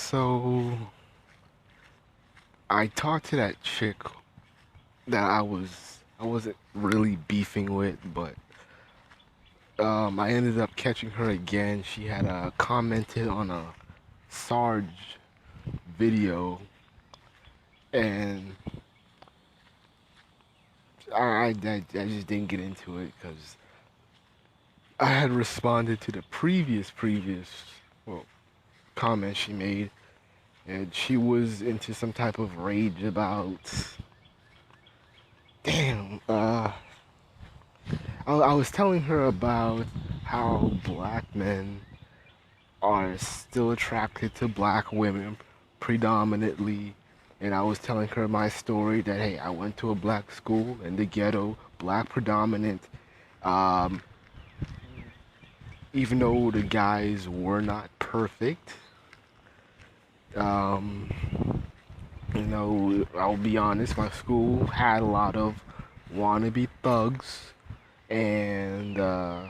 So I talked to that chick that I wasn't really beefing with, but I ended up catching her again. She had commented on a Sarge video, and I just didn't get into it because I had responded to the previous well comment she made, and she was into some type of rage about damn I was telling her about how black men are still attracted to black women predominantly. And I was telling her my story that, hey, I went to a black school in the ghetto, black predominant. Um, Even though the guys were not perfect, um, I'll be honest, my school had a lot of wannabe thugs and the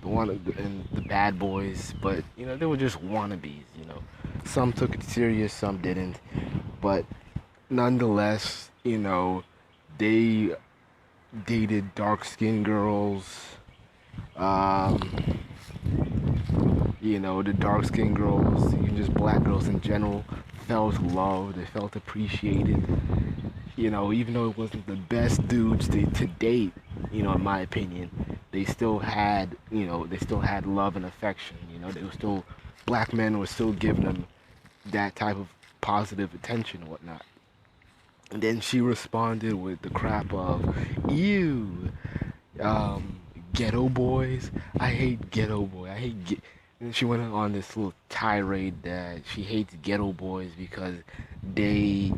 one and the bad boys, but they were just wannabes. Some took it serious, some didn't, but nonetheless, they dated dark-skinned girls. Um, the dark-skinned girls, even just black girls in general, felt loved. They felt appreciated. Even though it wasn't the best dudes to date, in my opinion, they still had love and affection. They were still, black men were still giving them that type of positive attention and whatnot. And then she responded with the crap of, ew, um, ghetto boys. I hate ghetto boy. I hate get. And she went on this little tirade that she hates ghetto boys because they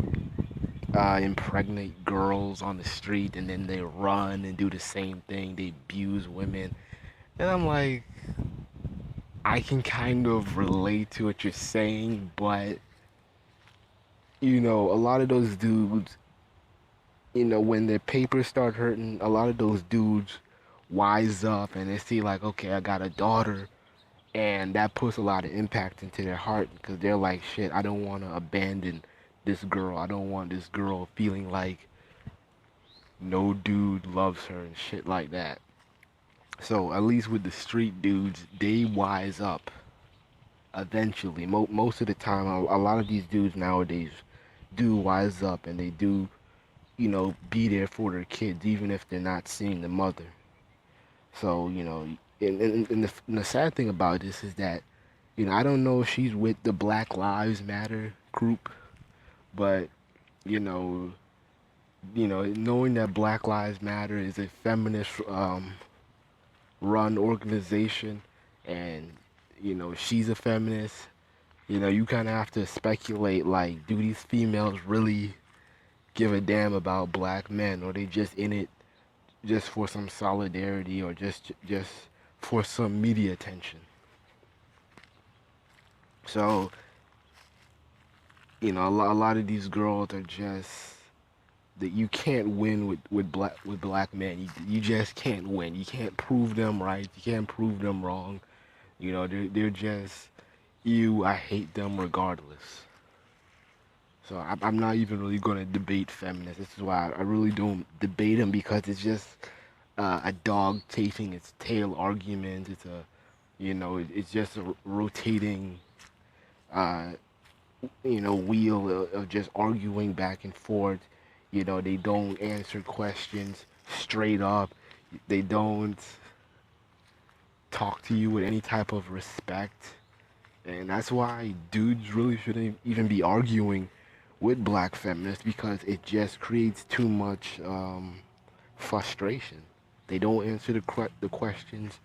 impregnate girls on the street and then they run and do the same thing. They abuse women. And I'm like, I can kind of relate to what you're saying, but a lot of those dudes, when their papers start hurting, a lot of those dudes wise up and they see like, okay, I got a daughter, and that puts a lot of impact into their heart because they're like, shit, I don't want to abandon this girl. I don't want this girl feeling like no dude loves her and shit like that. So at least with the street dudes, they wise up eventually. Most of the time, a lot of these dudes nowadays do wise up and they do, be there for their kids even if they're not seeing the mother. So, and the sad thing about this is that, I don't know if she's with the Black Lives Matter group, but, you know, knowing that Black Lives Matter is a feminist run organization and, she's a feminist, you kind of have to speculate like, do these females really give a damn about black men, or they just in it just for some solidarity or just for some media attention. So, a lot of these girls are just that you can't win with black men. You just can't win. You can't prove them right. You can't prove them wrong. They're just you. I hate them regardless. So I'm not even really going to debate feminists. This is why I really don't debate them because it's just a dog chasing its tail argument. It's just a rotating, uh, wheel of just arguing back and forth. They don't answer questions straight up. They don't talk to you with any type of respect. And that's why dudes really shouldn't even be arguing with black feminists because it just creates too much frustration. They don't answer the questions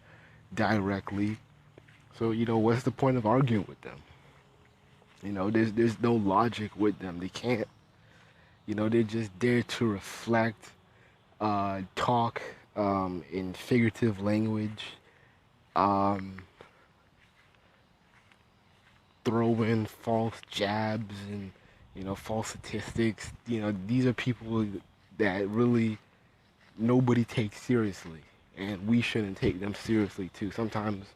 directly. So, what's the point of arguing with them? There's no logic with them. They can't, they're just there to reflect, talk in figurative language, um, throw in false jabs and, false statistics. These are people that really nobody takes seriously. And we shouldn't take them seriously too. Sometimes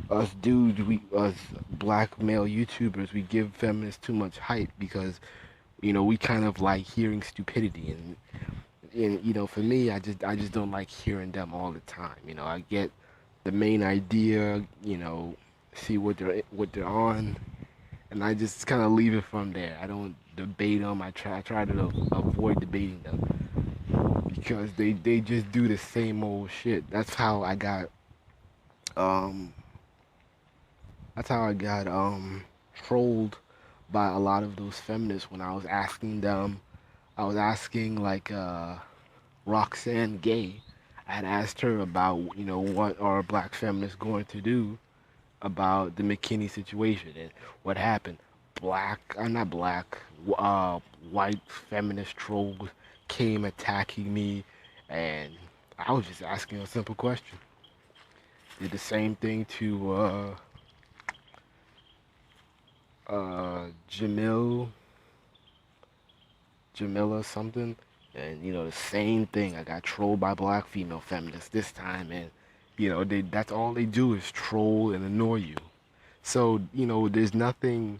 us dudes, us black male YouTubers, we give feminists too much hype because we kind of like hearing stupidity, and for me, I just don't like hearing them all the time. I get the main idea, see what they're on, and I just kind of leave it from there. I don't debate them. I try to avoid debating them because they just do the same old shit. Um that's how I got trolled by a lot of those feminists when I was asking them. I was asking like Roxanne Gay. I had asked her about what are black feminists going to do about the McKinney situation and what happened. Not black, uh, white feminist trolls came attacking me, and I was just asking a simple question. Did the same thing to Jamil, Jamila something, and the same thing. I got trolled by black female feminists this time, and that's all they do is troll and annoy you. So there's nothing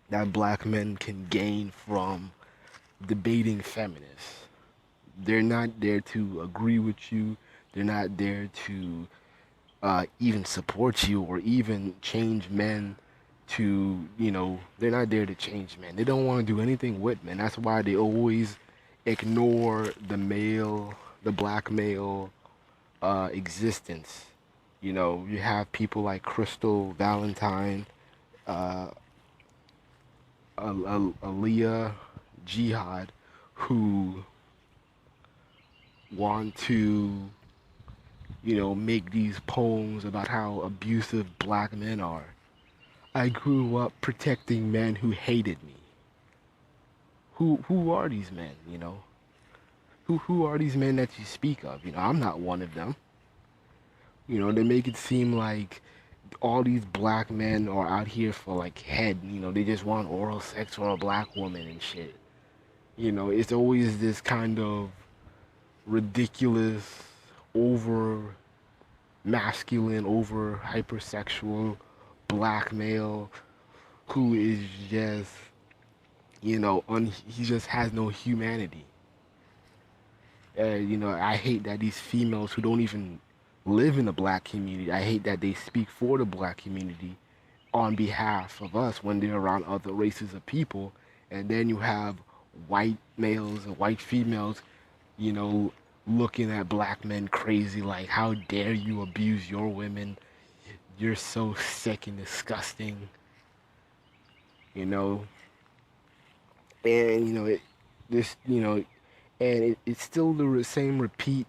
that black men can gain from debating feminists. They're not there to agree with you. They're not there to even support you or even change men they're not there to change men. They don't want to do anything with men. That's why they always ignore the black male existence. You have people like Crystal Valentine, uh, Aaliyah Jihad, who want to, make these poems about how abusive black men are. I grew up protecting men who hated me. Who are these men, Who are these men that you speak of? I'm not one of them. They make it seem like all these black men are out here for like head, they just want oral sex from a black woman and shit. It's always this kind of ridiculous, over masculine, over hypersexual black male who is just, he just has no humanity. I hate that these females who don't even live in the black community, I hate that they speak for the black community on behalf of us when they're around other races of people. And then you have white males and white females, you know, looking at black men crazy like, how dare you abuse your women? You're so sick and disgusting, you know. And, this, it's still the same repeat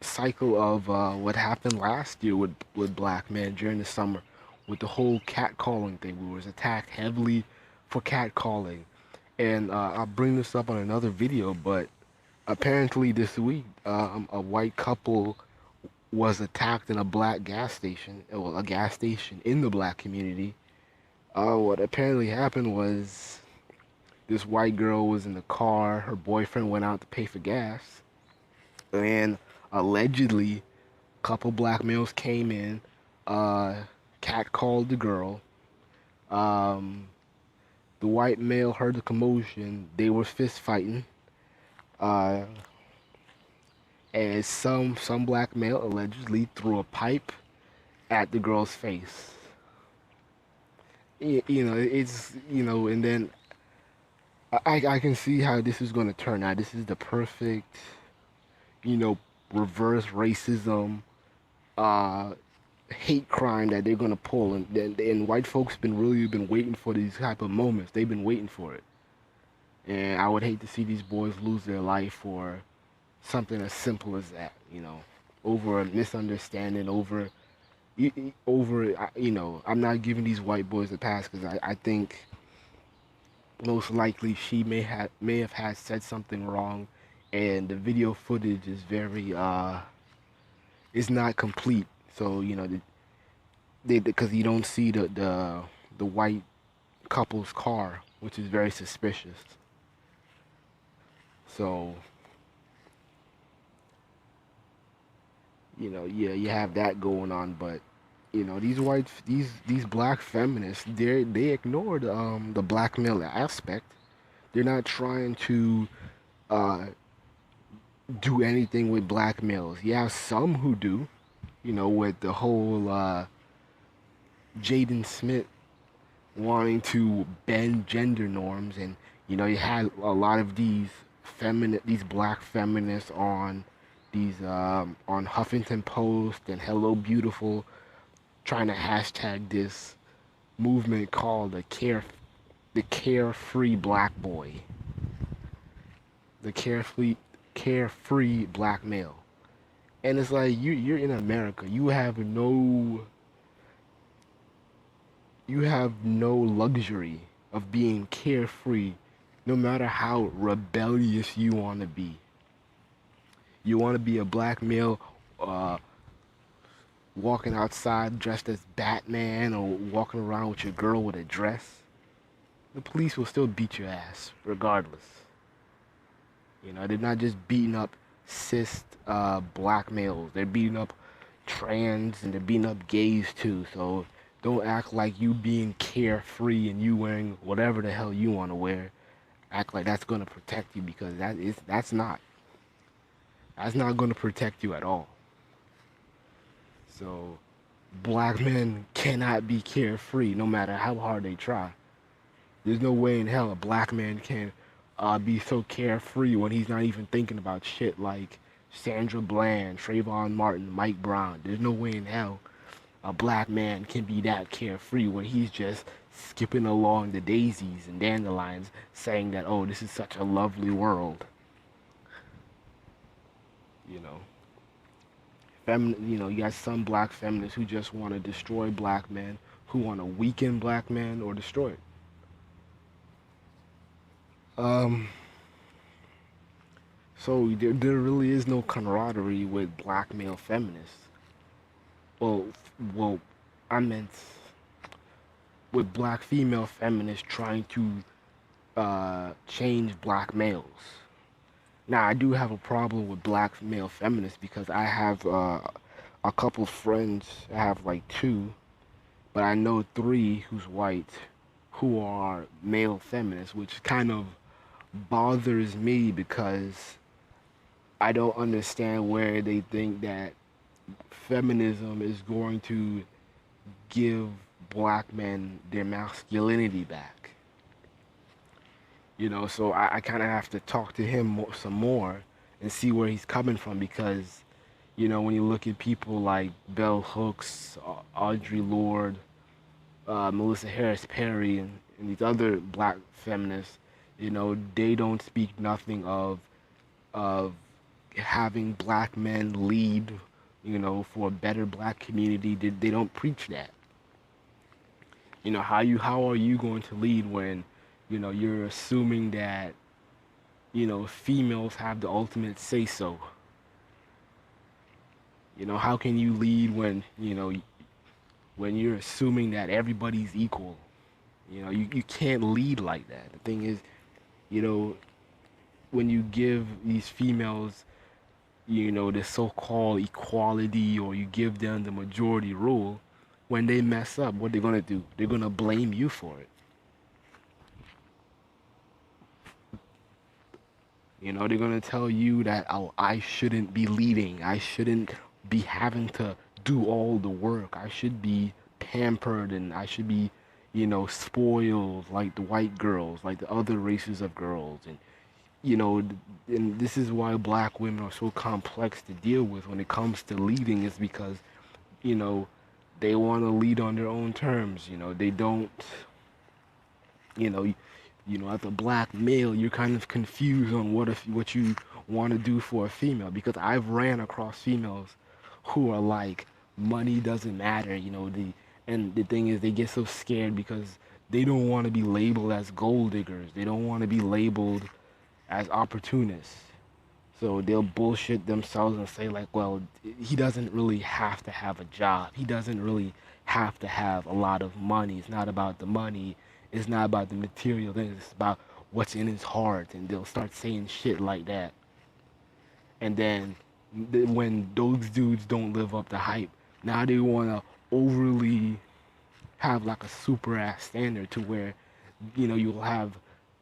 cycle of what happened last year with black men during the summer with the whole catcalling thing. We was attacked heavily for catcalling. And I'll bring this up on another video, but apparently this week, a white couple was attacked in a black gas station, well, a gas station in the black community. What apparently happened was this white girl was in the car, her boyfriend went out to pay for gas, and allegedly, a couple black males came in, uh, catcalled the girl. Um, the white male heard the commotion, they were fist fighting. Uh, and some black male allegedly threw a pipe at the girl's face. It's and then I can see how this is going to turn out. This is the perfect, you know, reverse racism, uh, hate crime that they're going to pull, and white folks been waiting for these type of moments. They've been waiting for it, and I would hate to see these boys lose their life for something as simple as that. Over a misunderstanding, I'm not giving these white boys a pass because I think most likely she may have had said something wrong, and the video footage is very it's not complete. So because you don't see the white couple's car, which is very suspicious. So yeah, you have that going on, but these black feminists, they ignored the black male aspect. They're not trying to uh do anything with black males. You have some who do, with the whole Jaden Smith wanting to bend gender norms, and you had a lot of these black feminists on these on Huffington Post and Hello Beautiful, trying to hashtag this movement called the carefree black boy, the carefree black male. And it's like you're in America. You have no luxury of being carefree, no matter how rebellious you want to be. You want to be a black male, uh, walking outside dressed as Batman, or walking around with your girl with a dress. The police will still beat your ass regardless. They're not just beating up cis black males. They're beating up trans, and they're beating up gays too. So don't act like you being carefree and you wearing whatever the hell you want to wear. Act like that's gonna protect you, because that's not gonna protect you at all. So black men cannot be carefree no matter how hard they try. There's no way in hell a black man can be so carefree when he's not even thinking about shit like Sandra Bland, Trayvon Martin, Mike Brown. There's no way in hell a black man can be that carefree when he's just skipping along the daisies and dandelions, saying that, oh, this is such a lovely world. You know, you got some black feminists who just want to destroy black men, who want to weaken black men or destroy it. Um, so there really is no camaraderie with black male feminists. Well, well, I meant with black female feminists trying to change black males. Now, I do have a problem with black male feminists because I have a couple friends. I have like two, but I know three who's white, who are male feminists, which kind of bothers me because I don't understand where they think that feminism is going to give black men their masculinity back. So I kind of have to talk to him some more and see where he's coming from, because when you look at people like Bell Hooks, Audre Lorde, Melissa Harris Perry, and these other black feminists, they don't speak nothing of having black men lead, for a better black community. They don't preach that. How are you going to lead when, you're assuming that, females have the ultimate say so? How can you lead when you're assuming that everybody's equal? You can't lead like that. The thing is, you know, when you give these females, the so-called equality, or you give them the majority rule, when they mess up, what they're gonna do? They're gonna blame you for it. They're gonna tell you that, oh, I shouldn't be leading. I shouldn't be having to do all the work. I should be pampered, and I should be, spoiled like the white girls, like the other races of girls. And you know, and this is why black women are so complex to deal with when it comes to leading, is because, you know, they want to lead on their own terms. They don't, you know, as a black male, you're kind of confused on what you want to do for a female, because I've ran across females who are like, money doesn't matter, and the thing is, they get so scared because they don't want to be labeled as gold diggers. They don't want to be labeled as opportunists. So they'll bullshit themselves and say like, well, he doesn't really have to have a job. He doesn't really have to have a lot of money. It's not about the money. It's not about the material things. It's about what's in his heart. And they'll start saying shit like that. And then when those dudes don't live up to hype, now they want to overly have like a super ass standard to where, you'll have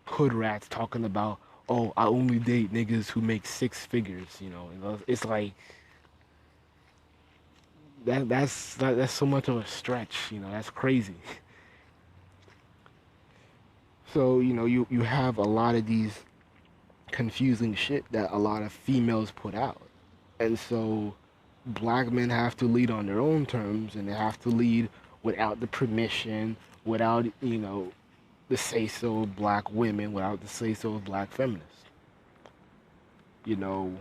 hood rats talking about, oh, I only date niggas who make six figures. It's like that's so much of a stretch. That's crazy. So you have a lot of these confusing shit that a lot of females put out, and so black men have to lead on their own terms, and they have to lead without the permission, without the say so of black women, without the say so of black feminists. You know,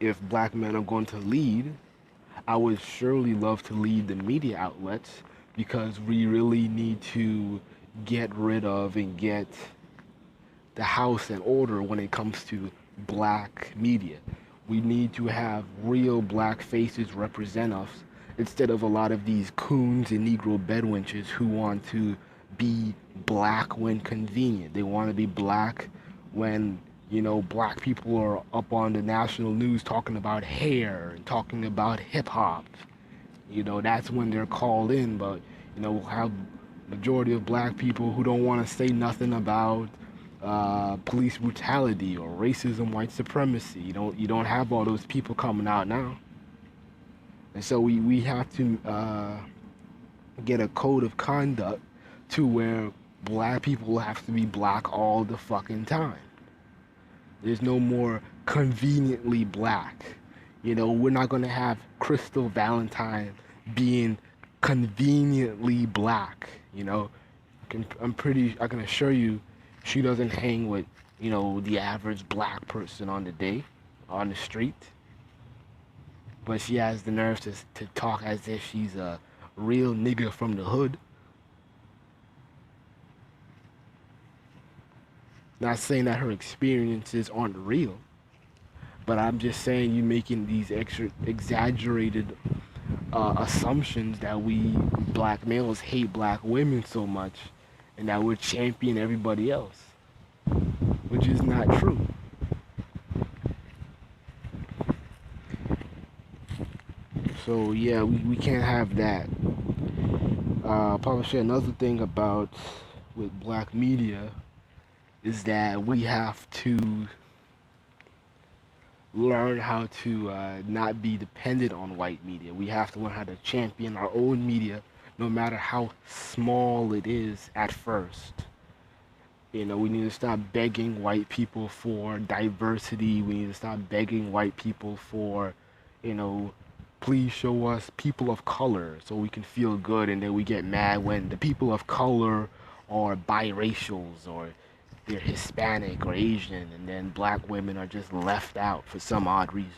if black men are going to lead, I would surely love to lead the media outlets, because we really need to get rid of and get the house in order when it comes to black media. We need to have real black faces represent us, instead of a lot of these coons and Negro bedwenches who want to be black when convenient. They want to be black when, black people are up on the national news talking about hair and talking about hip hop. That's when they're called in. But, we'll have majority of black people who don't want to say nothing about police brutality or racism, white supremacy. You don't have all those people coming out now. And so we have to get a code of conduct to where black people have to be black all the fucking time. There's no more conveniently black. We're not gonna have Crystal Valentine being conveniently black. I can assure you, she doesn't hang with, the average black person on the street. But she has the nerve to talk as if she's a real nigga from the hood. Not saying that her experiences aren't real, but I'm just saying you making these extra exaggerated assumptions that we black males hate black women so much, and that we're championing everybody else, which is not true. So yeah, we can't have that. Probably say another thing about with black media is that we have to learn how to not be dependent on white media. We have to learn how to champion our own media, no matter how small it is at first. We need to stop begging white people for diversity. We need to stop begging white people for, please show us people of color so we can feel good, and then we get mad when the people of color are biracials or they're Hispanic or Asian, and then black women are just left out for some odd reason.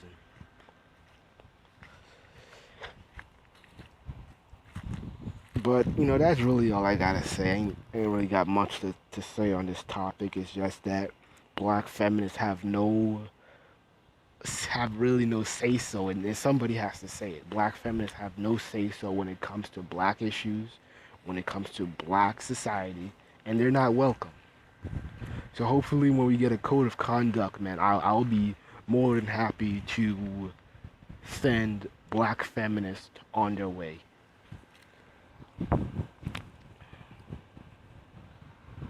But, that's really all I gotta say. I ain't really got much to say on this topic. It's just that black feminists have really no say-so, and then somebody has to say it. Black feminists have no say-so when it comes to black issues, when it comes to black society, and they're not welcome. So hopefully when we get a code of conduct, man, I'll be more than happy to send black feminists on their way.